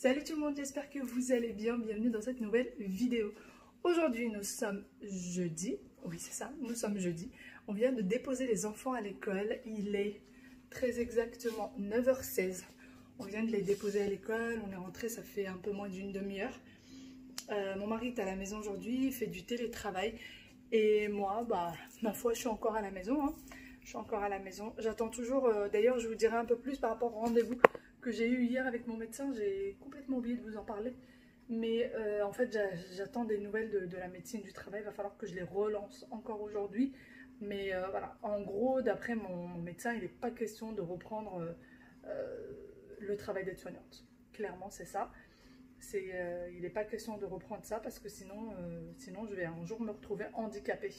Salut tout le monde, j'espère que vous allez bien, bienvenue dans cette nouvelle vidéo. Aujourd'hui nous sommes jeudi, oui c'est ça, nous sommes jeudi. On vient de déposer les enfants à l'école, il est très exactement 9h16. On vient de les déposer à l'école, on est rentré, ça fait un peu moins d'une demi-heure. Mon mari est à la maison aujourd'hui, il fait du télétravail. Et moi, ma foi, je suis encore à la maison. Je suis encore à la maison. J'attends toujours, d'ailleurs je vous dirai un peu plus par rapport au rendez-vous que j'ai eu hier avec mon médecin. J'ai complètement oublié de vous en parler. Mais en fait, j'attends des nouvelles de la médecine du travail. Il va falloir que je les relance encore aujourd'hui. Mais voilà, en gros, d'après mon médecin, il n'est pas question de reprendre le travail d'aide-soignante. Clairement, c'est ça. Il n'est pas question de reprendre ça parce que sinon je vais un jour me retrouver handicapée.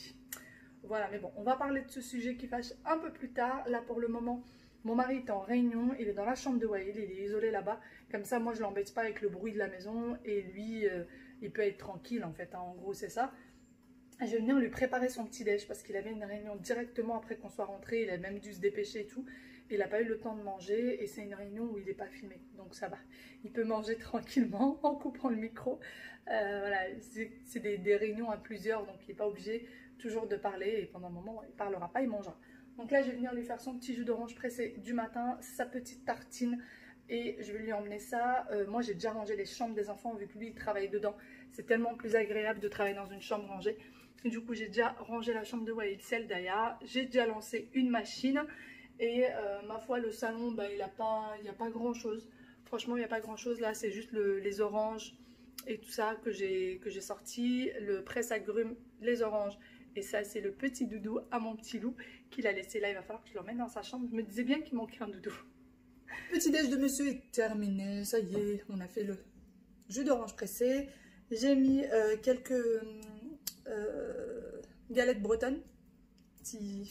Voilà, mais bon, on va parler de ce sujet qui fâche un peu plus tard. Là, pour le moment, mon mari est en réunion, il est dans la chambre de Wael, il est isolé là-bas. Comme ça, moi, je ne l'embête pas avec le bruit de la maison et lui, il peut être tranquille en fait. En gros, c'est ça. Je vais venir lui préparer son petit-déj parce qu'il avait une réunion directement après qu'on soit rentré. Il a même dû se dépêcher et tout. Il n'a pas eu le temps de manger et c'est une réunion où il n'est pas filmé. Donc ça va. Il peut manger tranquillement en coupant le micro. Voilà, c'est des réunions à plusieurs, donc il n'est pas obligé toujours de parler. Et pendant un moment, il ne parlera pas, il mangera. Donc là, je vais venir lui faire son petit jus d'orange pressé du matin, sa petite tartine. Et je vais lui emmener ça. Moi, j'ai déjà rangé les chambres des enfants vu que lui, il travaille dedans. C'est tellement plus agréable de travailler dans une chambre rangée. Et du coup, j'ai déjà rangé la chambre de Wael, celle d'Aya. J'ai déjà lancé une machine. Et ma foi, le salon, il n'y a pas grand chose. Franchement, il n'y a pas grand chose là. C'est juste les oranges et tout ça que j'ai sorti. Le presse-agrumes, les oranges. Et ça, c'est le petit doudou à mon petit loup qu'il a laissé là. Il va falloir que je l'emmène dans sa chambre. Je me disais bien qu'il manquait un doudou. Le petit déj de monsieur est terminé. Ça y est, on a fait le jus d'orange pressé. J'ai mis quelques galettes bretonnes. Je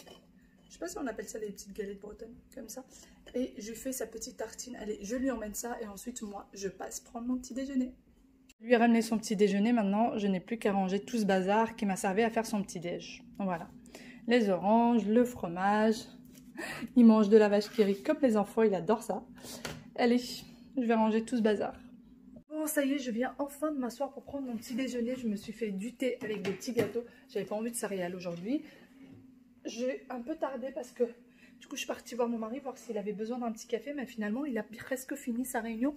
sais pas si on appelle ça les petites galettes bretonnes, comme ça. Et je lui fais sa petite tartine. Allez, je lui emmène ça et ensuite, moi, je passe prendre mon petit déjeuner. Je lui ai ramené son petit déjeuner. Maintenant, je n'ai plus qu'à ranger tout ce bazar qui m'a servi à faire son petit déj. Voilà. Les oranges, le fromage. Il mange de la vache qui rit comme les enfants, il adore ça. Allez, je vais ranger tout ce bazar. Bon, ça y est, je viens enfin de m'asseoir pour prendre mon petit déjeuner. Je me suis fait du thé avec des petits gâteaux. J'avais pas envie de céréales aujourd'hui. J'ai un peu tardé parce que du coup je suis partie voir mon mari voir s'il avait besoin d'un petit café, mais finalement il a presque fini sa réunion.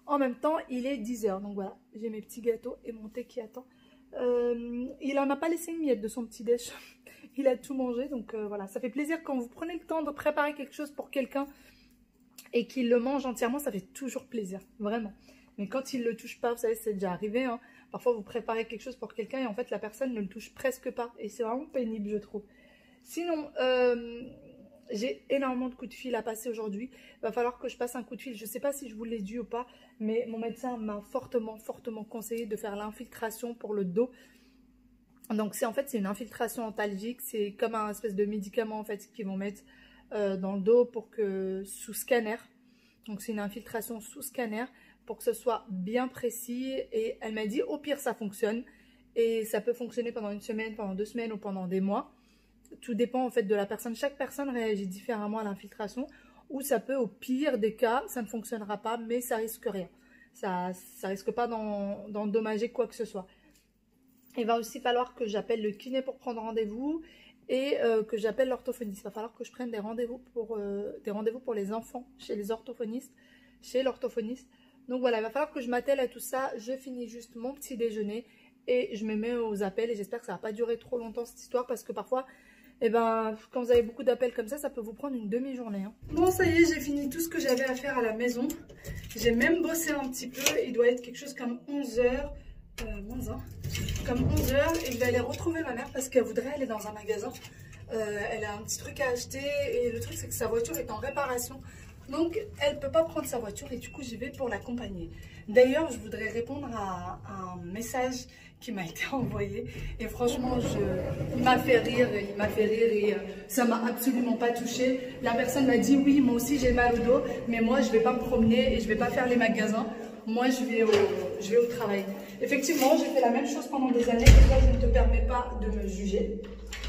En même temps il est 10h, donc voilà, j'ai mes petits gâteaux et mon thé qui attend. Il n'en a pas laissé une miette de son petit déj. Il a tout mangé, donc voilà, ça fait plaisir quand vous prenez le temps de préparer quelque chose pour quelqu'un et qu'il le mange entièrement, ça fait toujours plaisir, vraiment. Mais quand il ne le touche pas, vous savez, c'est déjà arrivé, hein, parfois vous préparez quelque chose pour quelqu'un et en fait la personne ne le touche presque pas et c'est vraiment pénible, je trouve. Sinon, j'ai énormément de coups de fil à passer aujourd'hui. Il va falloir que je passe un coup de fil. Je ne sais pas si je vous l'ai dit ou pas, mais mon médecin m'a fortement conseillé de faire l'infiltration pour le dos. Donc, en fait, c'est une infiltration antalgique. C'est comme un espèce de médicament en fait qu'ils vont mettre dans le dos pour que sous scanner. Donc, c'est une infiltration sous scanner pour que ce soit bien précis. Et elle m'a dit, au pire, ça fonctionne. Et ça peut fonctionner pendant une semaine, pendant 2 semaines ou pendant des mois. Tout dépend en fait de la personne. Chaque personne réagit différemment à l'infiltration. Ou ça peut, au pire des cas, ça ne fonctionnera pas, mais ça risque rien. Ça risque pas d'endommager quoi que ce soit. Il va aussi falloir que j'appelle le kiné pour prendre rendez-vous et que j'appelle l'orthophoniste. Il va falloir que je prenne des rendez-vous pour les enfants chez les orthophonistes, chez l'orthophoniste. Donc voilà, il va falloir que je m'attelle à tout ça. Je finis juste mon petit déjeuner et je me mets aux appels. Et j'espère que ça ne va pas durer trop longtemps cette histoire parce que parfois, quand vous avez beaucoup d'appels comme ça peut vous prendre une demi-journée. Hein. Bon, ça y est, j'ai fini tout ce que j'avais à faire à la maison. J'ai même bossé un petit peu. Il doit être quelque chose comme 11h. Comme 11h. Et je vais aller retrouver ma mère parce qu'elle voudrait aller dans un magasin. Elle a un petit truc à acheter. Et le truc, c'est que sa voiture est en réparation. Donc, elle ne peut pas prendre sa voiture. Et du coup, j'y vais pour l'accompagner. D'ailleurs, je voudrais répondre à un message qui m'a été envoyé et franchement il m'a fait rire et ça m'a absolument pas touché. La personne m'a dit oui, moi aussi j'ai mal au dos, mais moi je vais pas me promener et je vais pas faire les magasins, moi je vais au travail. Effectivement, j'ai fait la même chose pendant des années et là je ne te permets pas de me juger.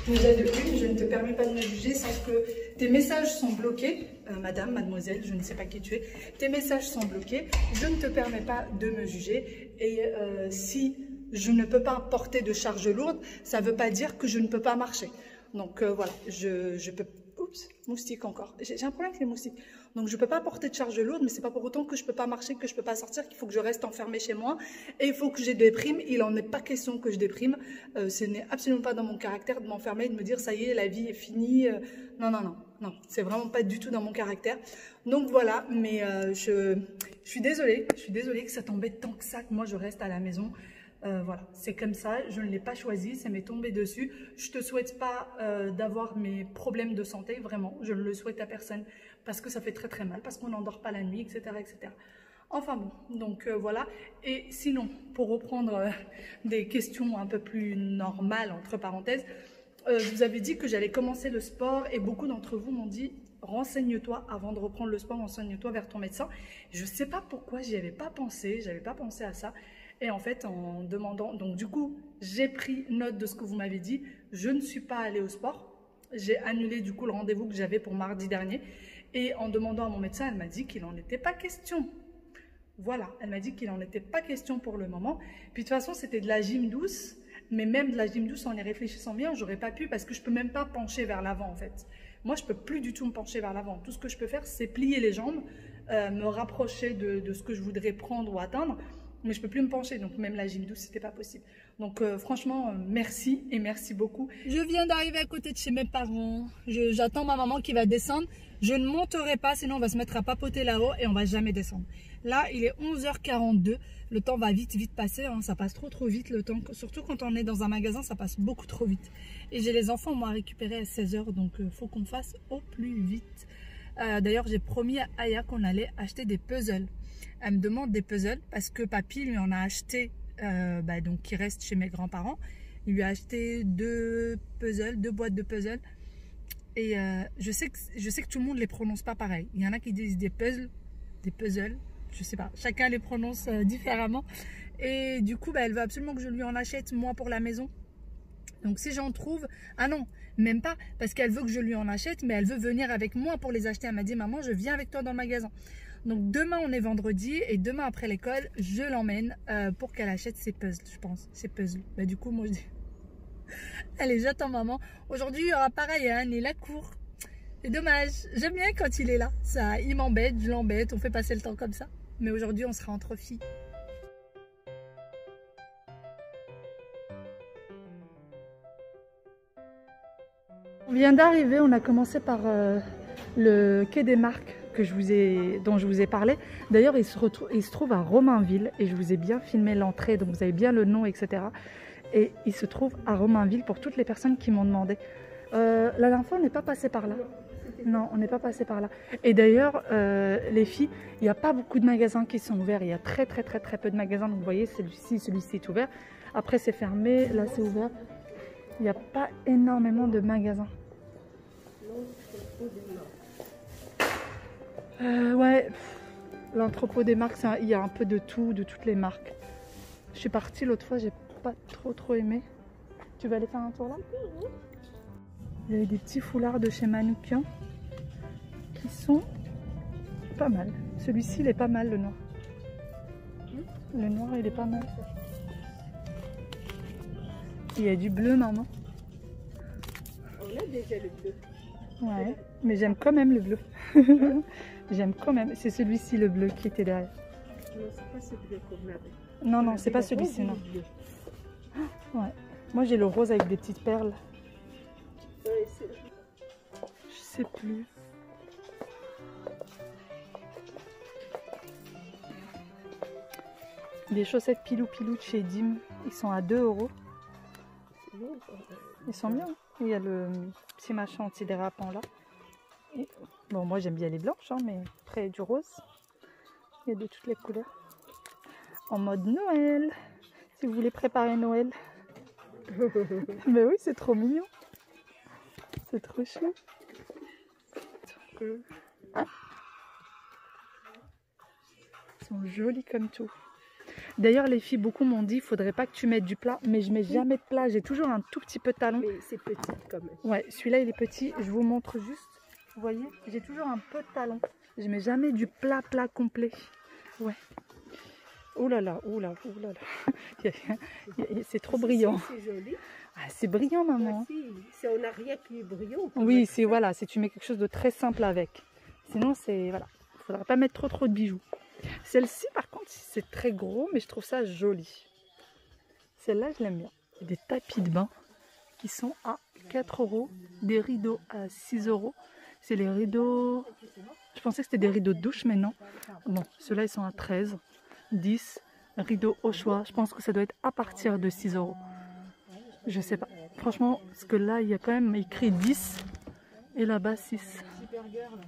Déjà de une, je ne te permets pas de me juger, sache que tes messages sont bloqués, madame, mademoiselle, je ne sais pas qui tu es, tes messages sont bloqués, je ne te permets pas de me juger et si je ne peux pas porter de charge lourde, ça ne veut pas dire que je ne peux pas marcher. Donc voilà, je peux... Oups, moustique encore. J'ai un problème avec les moustiques. Donc je ne peux pas porter de charge lourde, mais ce n'est pas pour autant que je ne peux pas marcher, que je ne peux pas sortir, qu'il faut que je reste enfermée chez moi. Et il faut que je déprime. Il n'en est pas question que je déprime. Ce n'est absolument pas dans mon caractère de m'enfermer et de me dire ça y est, la vie est finie. Non, non, non, non. C'est vraiment pas du tout dans mon caractère. Donc voilà, mais je suis désolée. Je suis désolée que ça t'embête tant que ça, que moi je reste à la maison. Voilà, c'est comme ça, je ne l'ai pas choisi, ça m'est tombé dessus. Je te souhaite pas d'avoir mes problèmes de santé, vraiment, je ne le souhaite à personne parce que ça fait très très mal, parce qu'on n'endort pas la nuit, etc. etc. Enfin bon, donc voilà. Et sinon, pour reprendre des questions un peu plus normales, entre parenthèses, je vous avais dit que j'allais commencer le sport et beaucoup d'entre vous m'ont dit renseigne-toi avant de reprendre le sport, renseigne-toi vers ton médecin. Je ne sais pas pourquoi j'y avais pas pensé, j'avais pas pensé à ça. Et en fait, en demandant, donc du coup, j'ai pris note de ce que vous m'avez dit. Je ne suis pas allée au sport. J'ai annulé du coup le rendez-vous que j'avais pour mardi dernier. Et en demandant à mon médecin, elle m'a dit qu'il n'en était pas question. Voilà, elle m'a dit qu'il n'en était pas question pour le moment. Puis de toute façon, c'était de la gym douce. Mais même de la gym douce, en y réfléchissant bien, j'aurais pas pu parce que je peux même pas pencher vers l'avant en fait. Moi, je peux plus du tout me pencher vers l'avant. Tout ce que je peux faire, c'est plier les jambes, me rapprocher de ce que je voudrais prendre ou atteindre. Mais je ne peux plus me pencher, donc même la gym douce, c'était pas possible. Donc franchement, merci et merci beaucoup. Je viens d'arriver à côté de chez mes parents. J'attends ma maman qui va descendre. Je ne monterai pas, sinon on va se mettre à papoter là-haut et on va jamais descendre. Là, il est 11h42. Le temps va vite passer. Hein. Ça passe trop vite le temps. Surtout quand on est dans un magasin, ça passe beaucoup trop vite. Et j'ai les enfants, moi, à récupérer à 16h, donc il faut qu'on fasse au plus vite. D'ailleurs, j'ai promis à Aya qu'on allait acheter des puzzles. Elle me demande des puzzles parce que papy lui en a acheté, donc qui reste chez mes grands-parents. Il lui a acheté deux boîtes de puzzles. Et je sais que tout le monde ne les prononce pas pareil. Il y en a qui disent des puzzles, je sais pas. Chacun les prononce différemment. Et du coup, elle veut absolument que je lui en achète moi pour la maison. Donc si j'en trouve, ah non, même pas, parce qu'elle veut que je lui en achète, mais elle veut venir avec moi pour les acheter. Elle m'a dit, maman, je viens avec toi dans le magasin. Donc demain on est vendredi et demain après l'école je l'emmène pour qu'elle achète ses puzzles, je pense, ses puzzles. Du coup moi je dis, allez j'attends maman. Aujourd'hui il y aura pareil hein, et la cour. C'est dommage, j'aime bien quand il est là, ça, il m'embête, je l'embête, on fait passer le temps comme ça. Mais aujourd'hui on sera entre filles. On vient d'arriver, on a commencé par le quai des Marques dont je vous ai parlé. D'ailleurs, il se trouve à Romainville et je vous ai bien filmé l'entrée, donc vous avez bien le nom, etc. Et il se trouve à Romainville pour toutes les personnes qui m'ont demandé. La dernière fois, on n'est pas passé par là. Non, on n'est pas passé par là. Et d'ailleurs, les filles, il n'y a pas beaucoup de magasins qui sont ouverts. Il y a très peu de magasins. Donc vous voyez, celui-ci est ouvert. Après, c'est fermé. Là, c'est ouvert. Il n'y a pas énormément de magasins. Ouais, l'entrepôt des marques, il y a un peu de tout, de toutes les marques. Je suis partie l'autre fois, j'ai pas trop aimé. Tu vas aller faire un tour là? Il y avait des petits foulards de chez Manoukian qui sont pas mal. Celui-ci, il est pas mal, le noir. Le noir, il est pas mal. Il y a du bleu, maman. On a déjà le bleu. Ouais, mais j'aime quand même le bleu. J'aime quand même. C'est celui-ci, le bleu, qui était derrière. Non, c'est pas ce bleu qu'on avait. Non, c'est pas celui-ci, non. Ouais. Moi, j'ai le rose avec des petites perles. Je sais plus. Des chaussettes pilou de chez Dim. Ils sont à 2 €. Ils sont bien. Il y a le petit machin antidérapant là. Et, bon, moi j'aime bien les blanches, hein, mais après il y a du rose. Il y a de toutes les couleurs. En mode Noël. Si vous voulez préparer Noël. Mais oui, c'est trop mignon. C'est trop chou. Ils sont jolis comme tout. D'ailleurs, les filles, beaucoup m'ont dit, il faudrait pas que tu mettes du plat, mais je mets jamais de plat. J'ai toujours un tout petit peu de talon. Mais c'est petit quand même. Ouais, celui-là, il est petit. Je vous montre juste. Vous voyez, j'ai toujours un peu de talent. Je mets jamais du plat complet. Ouais. Oh là là, oh là, oh là là. C'est trop brillant. C'est joli. Ah, c'est brillant, maman. Si, c'est en arrière qui est brillant. Oui, c'est voilà, si tu mets quelque chose de très simple avec. Sinon, c'est voilà, il faudra pas mettre trop de bijoux. Celle-ci, par contre, c'est très gros, mais je trouve ça joli. Celle-là, je l'aime bien. Il y a des tapis de bain qui sont à 4 €, des rideaux à 6 €. C'est les rideaux. Je pensais que c'était des rideaux de douche, mais non. Bon, ceux-là, ils sont à 13, 10. Rideaux au choix. Je pense que ça doit être à partir de 6 €. Je sais pas. Franchement, parce que là, il y a quand même écrit 10 et là-bas 6. Supergirl.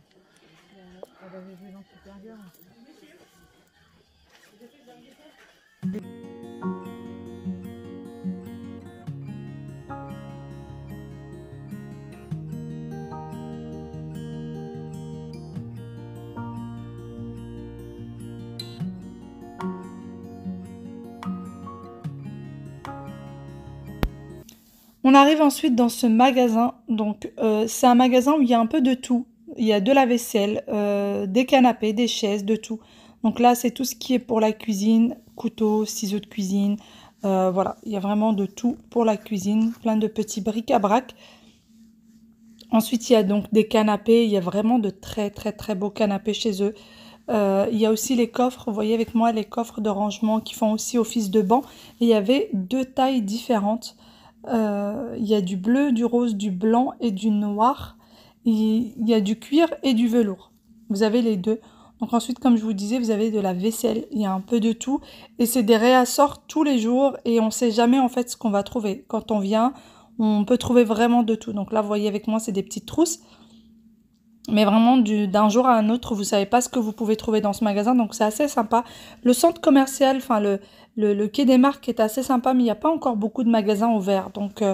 Elle avait vu dans Supergirl. On arrive ensuite dans ce magasin. Donc, c'est un magasin où il y a un peu de tout. Il y a de la vaisselle, des canapés, des chaises, de tout. Donc là, c'est tout ce qui est pour la cuisine, couteaux, ciseaux de cuisine. Voilà, il y a vraiment de tout pour la cuisine. Plein de petits bric-à-brac. Ensuite, il y a donc des canapés. Il y a vraiment de très beaux canapés chez eux. Il y a aussi les coffres. Vous voyez avec moi les coffres de rangement qui font aussi office de banc. Et il y avait 2 tailles différentes. Il y a du bleu, du rose, du blanc et du noir. Il y a du cuir et du velours. Vous avez les deux. Donc ensuite, comme je vous disais, vous avez de la vaisselle. Il y a un peu de tout. Et c'est des réassorts tous les jours. Et on ne sait jamais en fait ce qu'on va trouver. Quand on vient, on peut trouver vraiment de tout. Donc là, vous voyez avec moi, c'est des petites trousses. Mais vraiment, d'un jour à un autre, vous ne savez pas ce que vous pouvez trouver dans ce magasin. Donc c'est assez sympa. Le centre commercial, enfin le quai des Marques est assez sympa, mais il n'y a pas encore beaucoup de magasins ouverts. Donc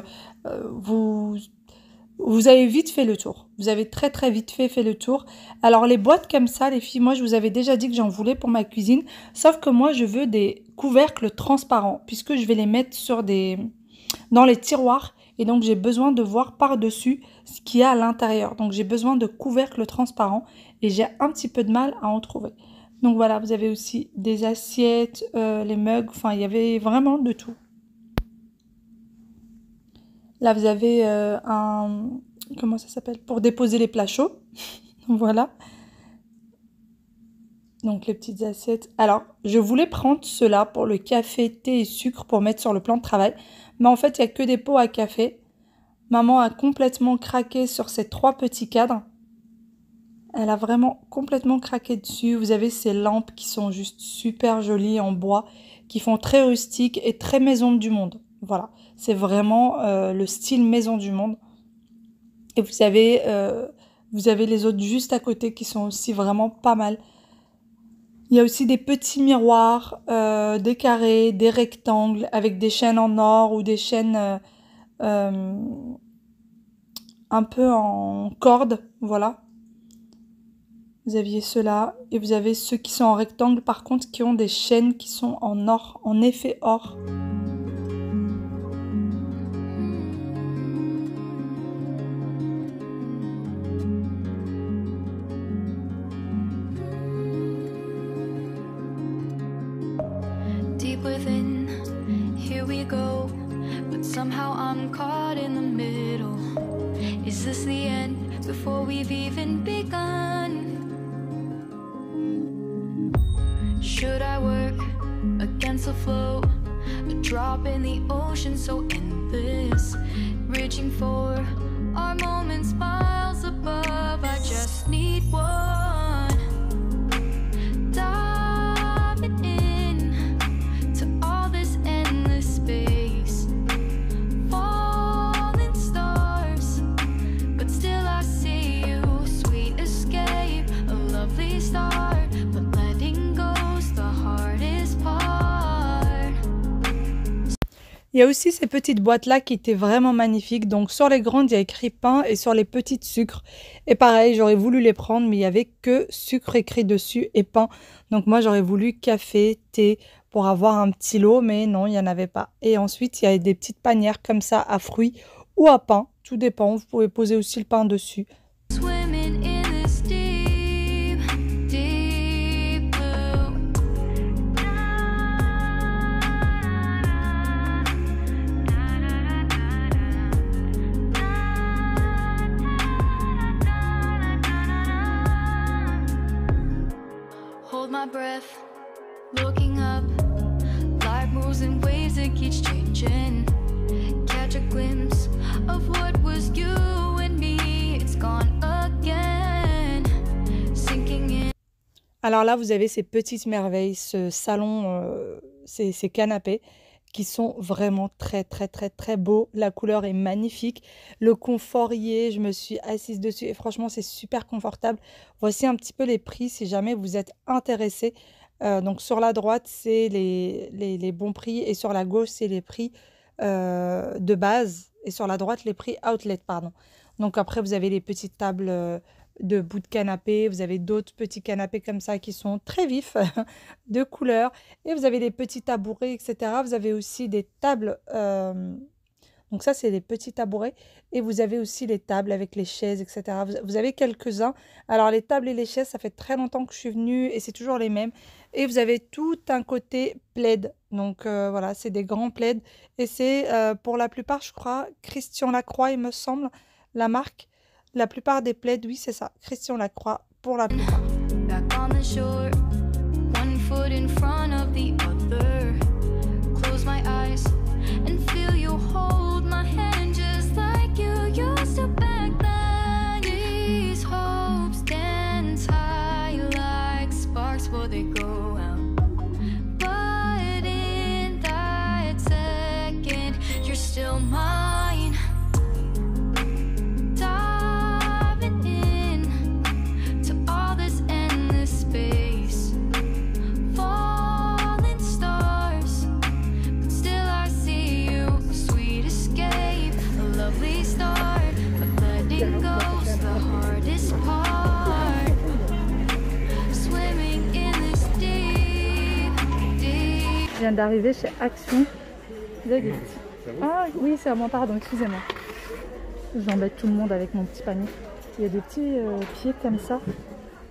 vous avez vite fait le tour. Vous avez très vite fait le tour. Alors les boîtes comme ça, les filles, moi je vous avais déjà dit que j'en voulais pour ma cuisine. Sauf que moi je veux des couvercles transparents, puisque je vais les mettre dans les tiroirs. Et donc j'ai besoin de voir par-dessus ce qu'il y a à l'intérieur. Donc j'ai besoin de couvercles transparents et j'ai un petit peu de mal à en trouver. Donc voilà, vous avez aussi des assiettes, les mugs, enfin il y avait vraiment de tout. Là vous avez comment ça s'appelle? Pour déposer les plats chauds. Voilà. Donc les petites assiettes. Alors je voulais prendre cela pour le café, thé et sucre pour mettre sur le plan de travail. Mais en fait il n'y a que des pots à café. Maman a complètement craqué sur ces 3 petits cadres. Elle a vraiment complètement craqué dessus. Vous avez ces lampes qui sont juste super jolies en bois, qui font très rustique et très maison du monde. Voilà, c'est vraiment le style maison du monde. Et vous avez les autres juste à côté qui sont aussi vraiment pas mal. Il y a aussi des petits miroirs, des carrés, des rectangles avec des chaînes en or ou des chaînes un peu en corde, voilà. Vous aviez ceux-là et vous avez ceux qui sont en rectangle par contre qui ont des chaînes qui sont en or, en effet or. Deep within, here we go, but somehow I'm caught in the middle. Is this the end before we've even begun? Should I work against the flow? A drop in the ocean so endless, reaching for our moments miles above. I just need one. Diving in to all this endless space, falling stars, but still I see you. Sweet escape, a lovely start, but letting go's the hardest part. Il y a aussi ces petites boîtes-là qui étaient vraiment magnifiques. Donc sur les grandes, il y a écrit pain et sur les petites sucre. Et pareil, j'aurais voulu les prendre, mais il n'y avait que sucre écrit dessus et pain. Donc moi, j'aurais voulu café, thé pour avoir un petit lot, mais non, il n'y en avait pas. Et ensuite, il y a des petites panières comme ça à fruits ou à pain. Tout dépend, vous pouvez poser aussi le pain dessus. Swimming in looking up. Life moves in waves that keeps changing. Catch a glimpse of what was you and me. It's gone again. Sinking in. Alors là, vous avez ces petites merveilles, ce salon, ces canapés qui sont vraiment très beaux. La couleur est magnifique. Le confort y est. Je me suis assise dessus et franchement, c'est super confortable. Voici un petit peu les prix si jamais vous êtes intéressé. Donc sur la droite, c'est les bons prix et sur la gauche, c'est les prix de base. Et sur la droite, les prix outlet, pardon. Donc après, vous avez les petites tables de bout de canapé, vous avez d'autres petits canapés comme ça qui sont très vifs de couleur et vous avez les petits tabourets, etc. Vous avez aussi des tables, donc ça c'est les petits tabourets et vous avez aussi les tables avec les chaises, etc. Vous avez quelques-uns. Alors les tables et les chaises, ça fait très longtemps que je suis venue et c'est toujours les mêmes. Et vous avez tout un côté plaid, donc voilà, c'est des grands plaids et c'est pour la plupart, je crois, Christian Lacroix, il me semble, la marque. La plupart des plaids, oui, c'est ça. Christian Lacroix, pour la plupart. Back on the shore, one foot in front of the other. Close my eyes and feel you hold my hand just like you used to back then. These hopes dance high like sparks before they go out. But in that second, you're still mine. Je viens d'arriver chez Action. Vous avez des petits... Ah oui, c'est à moi, pardon, excusez-moi. J'embête tout le monde avec mon petit panier. Il y a des petits pieds comme ça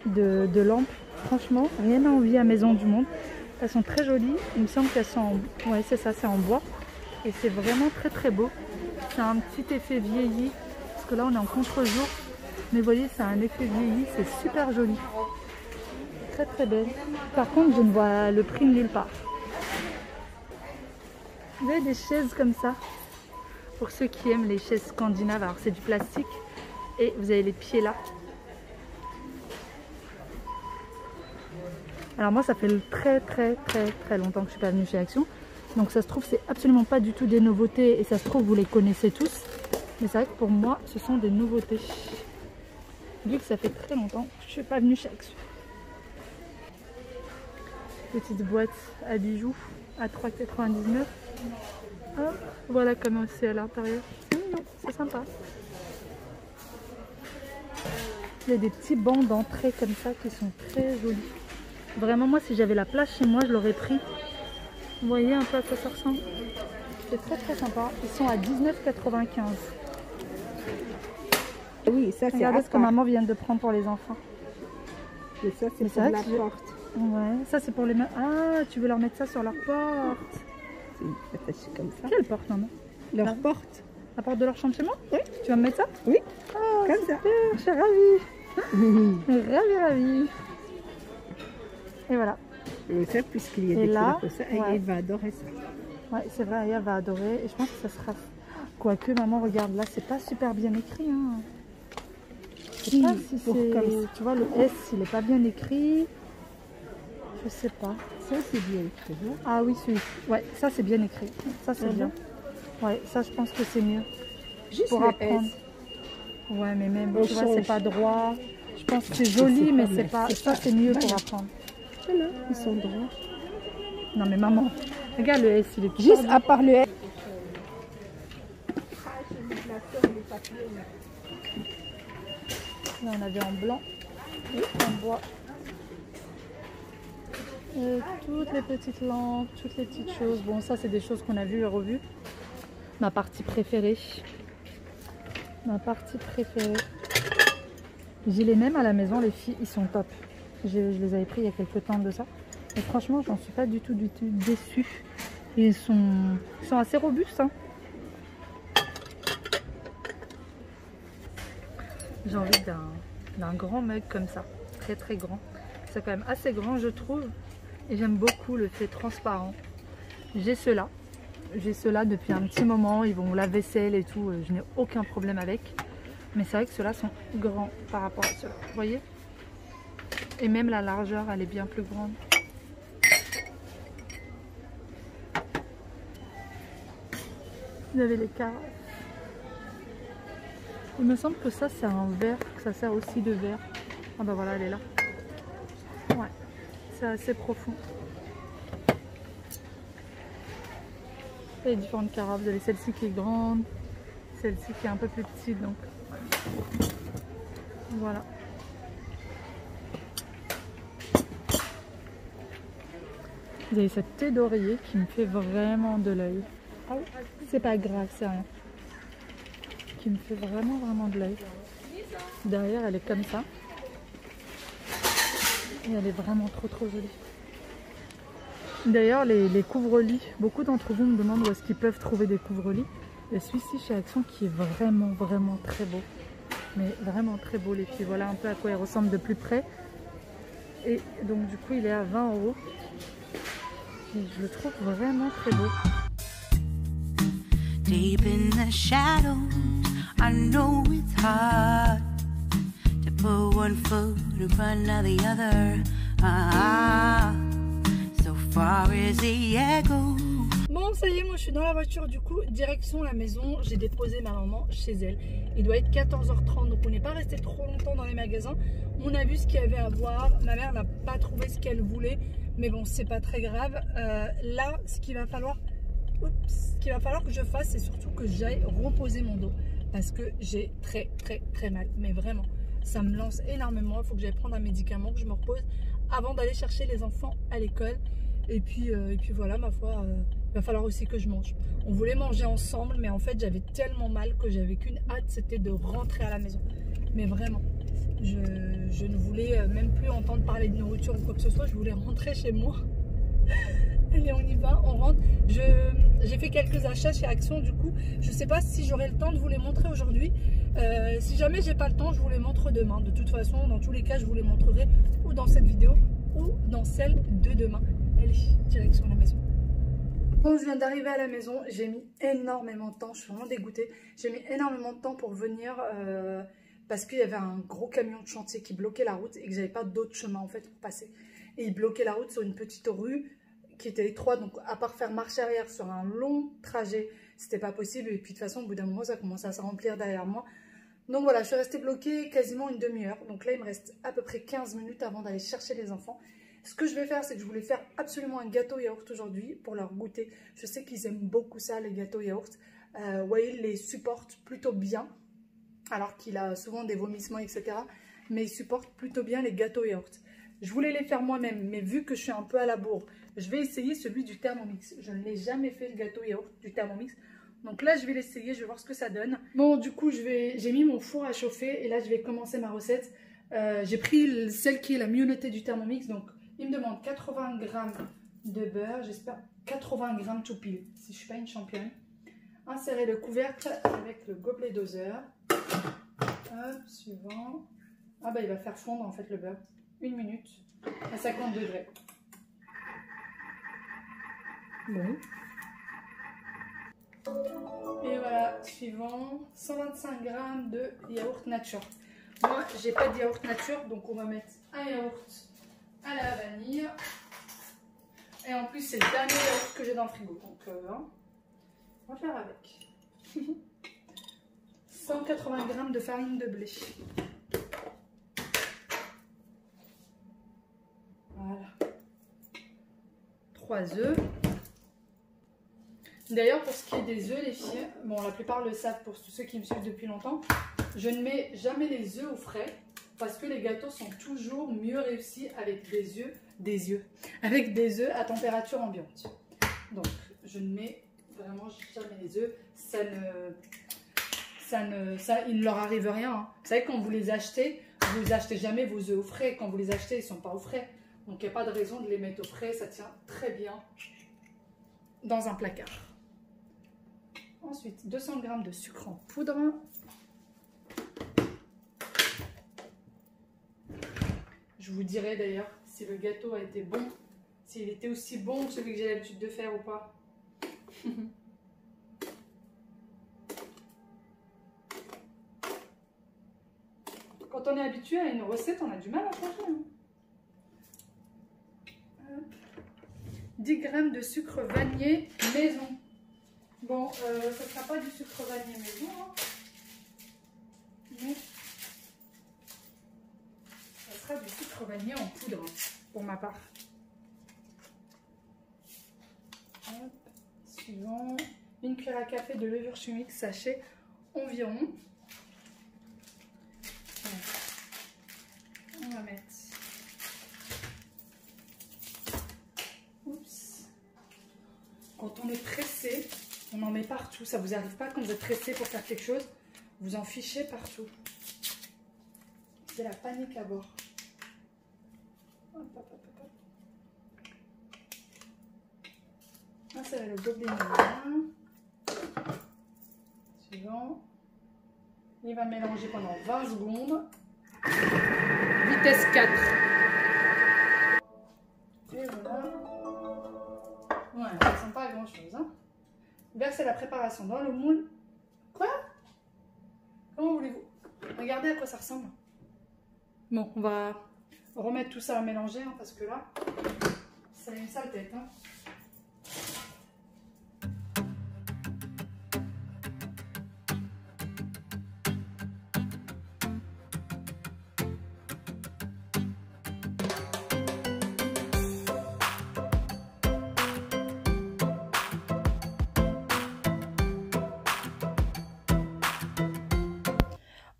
de lampes. Franchement, rien à envier à Maison du Monde. Elles sont très jolies. Il me semble qu'elles sont en... Ouais, c'est ça, c'est en bois. Et c'est vraiment très beau. C'est un petit effet vieilli. Parce que là, on est en contre-jour. Mais vous voyez, c'est un effet vieilli. C'est super joli. Très belle. Par contre, je ne vois le prix nulle part. Vous avez des chaises comme ça, pour ceux qui aiment les chaises scandinaves. Alors c'est du plastique et vous avez les pieds là. Alors moi ça fait très longtemps que je suis pas venue chez Action. Donc ça se trouve c'est absolument pas du tout des nouveautés et ça se trouve vous les connaissez tous. Mais c'est vrai que pour moi ce sont des nouveautés. Vu que ça fait très longtemps que je suis pas venue chez Action. Petite boîte à bijoux à 3,99 €. Hop, voilà comment c'est à l'intérieur. C'est sympa. Il y a des petits bancs d'entrée comme ça qui sont très jolis. Vraiment, moi, si j'avais la place chez moi, je l'aurais pris. Vous voyez un peu à quoi ça ressemble. C'est très sympa. Ils sont à 19,95 €. Oui, ça c'est regardez ce que maman vient de prendre pour les enfants. Et ça c'est pour la porte. Ouais, ça c'est pour les... Ah, tu veux leur mettre ça sur leur porte. C'est attaché comme ça. Quelle porte, maman? Leur porte. La porte de leur chambre chez moi? Oui. Tu vas me mettre ça? Oui. Oh, comme super, ça. Je suis ravie. ravie. Et voilà. Et ça, puisqu'il y a des couleurs comme ça, elle va adorer ça. Ouais, c'est vrai, Aya va adorer. Et je pense que ça sera... Quoique, maman, regarde, là, c'est pas super bien écrit. Hein. Je sais pas si c'est... Tu vois, le S, il est pas bien écrit. Je sais pas. Ça, c'est bien écrit. Hein? Ah oui, celui-ci. Ouais, ça, c'est bien écrit. Ça, c'est bien. Ouais, ça, je pense que c'est mieux. Juste pour apprendre. S. Ouais, mais même, tu vois, c'est pas droit. Je pense que c'est joli, mais c'est pas... Ça, c'est mieux pour apprendre. Voilà, ils sont droits. Non, mais maman, regarde le S, il est juste tordu. À part le S. Là, on avait en blanc et en bois. Et toutes les petites lampes, toutes les petites choses. Bon, ça, c'est des choses qu'on a vues et revues. Ma partie préférée. Ma partie préférée. J'ai les mêmes à la maison, les filles, ils sont top. Je les avais pris il y a quelques temps de ça. Et franchement, j'en suis pas du tout déçue. Ils sont assez robustes. Hein. J'ai envie d'un grand mug comme ça. Très grand. C'est quand même assez grand, je trouve. et j'aime beaucoup le fait transparent. J'ai ceux-là depuis un petit moment, ils vont la vaisselle et tout, je n'ai aucun problème avec. Mais c'est vrai que ceux-là sont grands par rapport à ceux-là, vous voyez? Et même la largeur, elle est bien plus grande. Vous avez les carafes. Il me semble que ça c'est un verre, que ça sert aussi de verre. Ah bah voilà, elle est là. Ouais, c'est assez profond. Et les différentes carafes, vous avez celle-ci qui est grande, celle-ci qui est un peu plus petite, donc voilà. Vous avez cette thé d'oreiller qui me fait vraiment de l'œil. Ah, c'est pas grave, c'est rien. Qui me fait vraiment de l'œil. Derrière, elle est comme ça. Et elle est vraiment trop jolie. D'ailleurs, les couvre-lits, beaucoup d'entre vous me demandent où est-ce qu'ils peuvent trouver des couvre-lits. Et celui-ci chez Action qui est vraiment très beau. Mais vraiment très beau les filles. Voilà un peu à quoi il ressemble de plus près. Et donc du coup, il est à 20 €. Et je le trouve vraiment très beau. Deep in the shadows, I know it's hard to put one foot in front of the other. So far as the echo. Bon, ça y est, moi je suis dans la voiture, du coup, direction la maison. J'ai déposé ma maman chez elle. Il doit être 14h30, donc on n'est pas resté trop longtemps dans les magasins. On a vu ce qu'il y avait à voir. Ma mère n'a pas trouvé ce qu'elle voulait, mais bon, c'est pas très grave. Là, ce qu'il va falloir que je fasse, c'est surtout que j'aille reposer mon dos. Parce que j'ai très mal, mais vraiment, ça me lance énormément. Il faut que j'aille prendre un médicament, que je me repose avant d'aller chercher les enfants à l'école. Et puis voilà, ma foi, il va falloir aussi que je mange. On voulait manger ensemble, mais en fait, j'avais tellement mal que j'avais qu'une hâte, c'était de rentrer à la maison. Mais vraiment, je ne voulais même plus entendre parler de nourriture ou quoi que ce soit. Je voulais rentrer chez moi. Allez, on y va, on rentre. J'ai fait quelques achats chez Action, du coup. Je ne sais pas si j'aurai le temps de vous les montrer aujourd'hui. Si jamais j'ai pas le temps, je vous les montre demain. De toute façon, dans tous les cas, je vous les montrerai ou dans cette vidéo ou dans celle de demain. Allez, direction la maison. Bon, je viens d'arriver à la maison, j'ai mis énormément de temps, je suis vraiment dégoûtée. J'ai mis énormément de temps pour venir parce qu'il y avait un gros camion de chantier qui bloquait la route et que j'avais pas d'autre chemin en fait pour passer. Et il bloquait la route sur une petite rue qui était étroite, donc à part faire marche arrière sur un long trajet, c'était pas possible. Et puis de toute façon, au bout d'un moment, ça commençait à se remplir derrière moi. Donc voilà, je suis restée bloquée quasiment une demi-heure. Donc là, il me reste à peu près 15 minutes avant d'aller chercher les enfants. Ce que je vais faire, c'est que je voulais faire absolument un gâteau yaourt aujourd'hui pour leur goûter. Je sais qu'ils aiment beaucoup ça, les gâteaux yaourt. Wael les supporte plutôt bien, alors qu'il a souvent des vomissements, etc. Mais il supporte plutôt bien les gâteaux yaourt. Je voulais les faire moi-même, mais vu que je suis un peu à la bourre, je vais essayer celui du Thermomix. Je ne l'ai jamais fait, le gâteau yaourt du Thermomix. Donc là, je vais l'essayer, je vais voir ce que ça donne. Bon, du coup, j'ai mis mon four à chauffer et là, je vais commencer ma recette. J'ai pris celle qui est la mieux notée du Thermomix, donc il me demande 80 g de beurre, j'espère 80 g tout pile, si je ne suis pas une championne. Insérer le couvercle avec le gobelet doseur. Hop, suivant. Ah bah il va faire fondre en fait le beurre. 1 minute à 50 degrés. Bon. Et voilà, suivant, 125 g de yaourt nature. Moi, j'ai pas de yaourt nature, donc on va mettre un yaourt à la vanille. Et en plus, c'est le dernier yaourt que j'ai dans le frigo. Donc, on va faire avec. 180 g de farine de blé. Voilà. 3 œufs. D'ailleurs, pour ce qui est des œufs, les filles, bon, la plupart le savent pour tous ceux qui me suivent depuis longtemps, je ne mets jamais les œufs au frais parce que les gâteaux sont toujours mieux réussis avec des œufs à température ambiante. Donc, je ne mets vraiment jamais les œufs. Il ne leur arrive rien. Hein. Vous savez, quand vous les achetez, vous achetez jamais vos œufs au frais. Quand vous les achetez, ils ne sont pas au frais. Donc, il n'y a pas de raison de les mettre au frais. Ça tient très bien dans un placard. Ensuite, 200 g de sucre en poudre. Je vous dirai d'ailleurs si le gâteau a été bon, s'il était aussi bon que celui que j'ai l'habitude de faire ou pas. Quand on est habitué à une recette, on a du mal à changer. Hein. 10 g de sucre vanillé maison. Bon, ça ne sera pas du sucre vanillé maison, hein, mais ça sera du sucre vanillé en poudre, pour ma part. Hop. Suivant, une cuillère à café de levure chimique sachet environ. On va mettre. Oups. Quand on est pressé, on en met partout. Ça vous arrive pas quand vous êtes pressé pour faire quelque chose, vous en fichez partout. C'est la panique à bord. Hop, hop, hop, hop. Ah, c'est le gobelet. Suivant. Il va mélanger pendant 20 secondes. Vitesse 4. Et voilà. Ouais, ça ne ressemble pas à grand chose. Hein. Versez la préparation dans le moule. Quoi? Comment voulez-vous? Regardez à quoi ça ressemble. Bon, on va remettre tout ça à mélanger hein, parce que là, ça a une sale tête. Hein.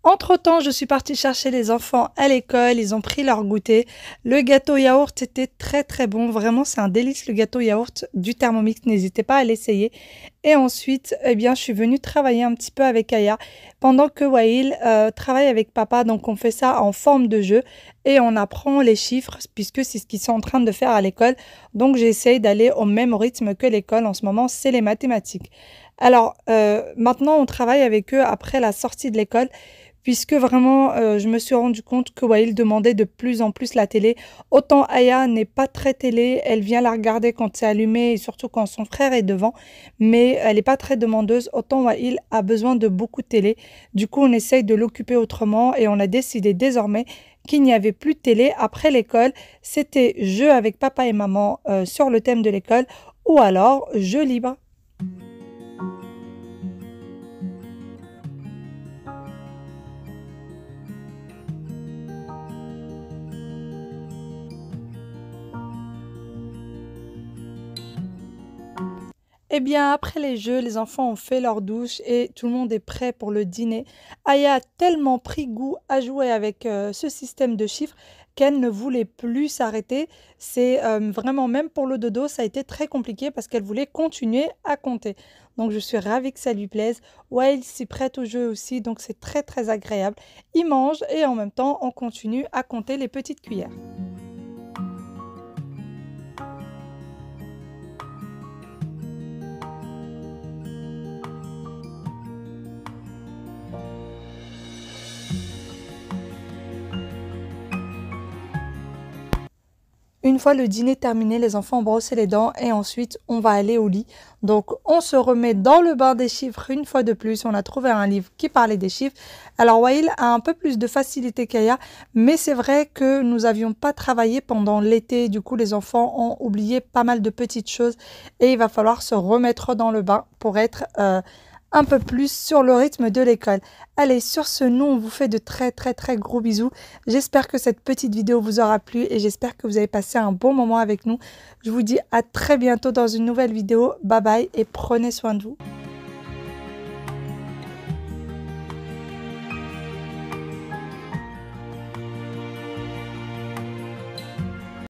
Entre-temps, je suis partie chercher les enfants à l'école, ils ont pris leur goûter. Le gâteau yaourt était très très bon, vraiment c'est un délice le gâteau yaourt du Thermomix, n'hésitez pas à l'essayer. Et ensuite, eh bien, je suis venue travailler un petit peu avec Aya pendant que Wael travaille avec papa, donc on fait ça en forme de jeu et on apprend les chiffres puisque c'est ce qu'ils sont en train de faire à l'école. Donc j'essaye d'aller au même rythme que l'école en ce moment, c'est les mathématiques. Alors maintenant on travaille avec eux après la sortie de l'école. Puisque vraiment, je me suis rendu compte que Wael demandait de plus en plus la télé. Autant Aya n'est pas très télé, elle vient la regarder quand c'est allumé et surtout quand son frère est devant. Mais elle n'est pas très demandeuse, autant Wael a besoin de beaucoup de télé. Du coup, on essaye de l'occuper autrement et on a décidé désormais qu'il n'y avait plus de télé après l'école. C'était jeu avec papa et maman sur le thème de l'école ou alors jeu libre. Eh bien, après les jeux, les enfants ont fait leur douche et tout le monde est prêt pour le dîner. Aya a tellement pris goût à jouer avec ce système de chiffres qu'elle ne voulait plus s'arrêter. C'est vraiment, même pour le dodo, ça a été très compliqué parce qu'elle voulait continuer à compter. Donc, je suis ravie que ça lui plaise. Wael s'y prête au jeu aussi, donc c'est très très agréable. Il mange et en même temps, on continue à compter les petites cuillères. Une fois le dîner terminé, les enfants ont brossé les dents et ensuite on va aller au lit. Donc on se remet dans le bain des chiffres une fois de plus. On a trouvé un livre qui parlait des chiffres. Alors Wael a un peu plus de facilité qu'Aya, mais c'est vrai que nous n'avions pas travaillé pendant l'été. Du coup les enfants ont oublié pas mal de petites choses et il va falloir se remettre dans le bain pour être un peu plus sur le rythme de l'école. Allez, sur ce, nous, on vous fait de très gros bisous. J'espère que cette petite vidéo vous aura plu et j'espère que vous avez passé un bon moment avec nous. Je vous dis à très bientôt dans une nouvelle vidéo. Bye bye et prenez soin de vous.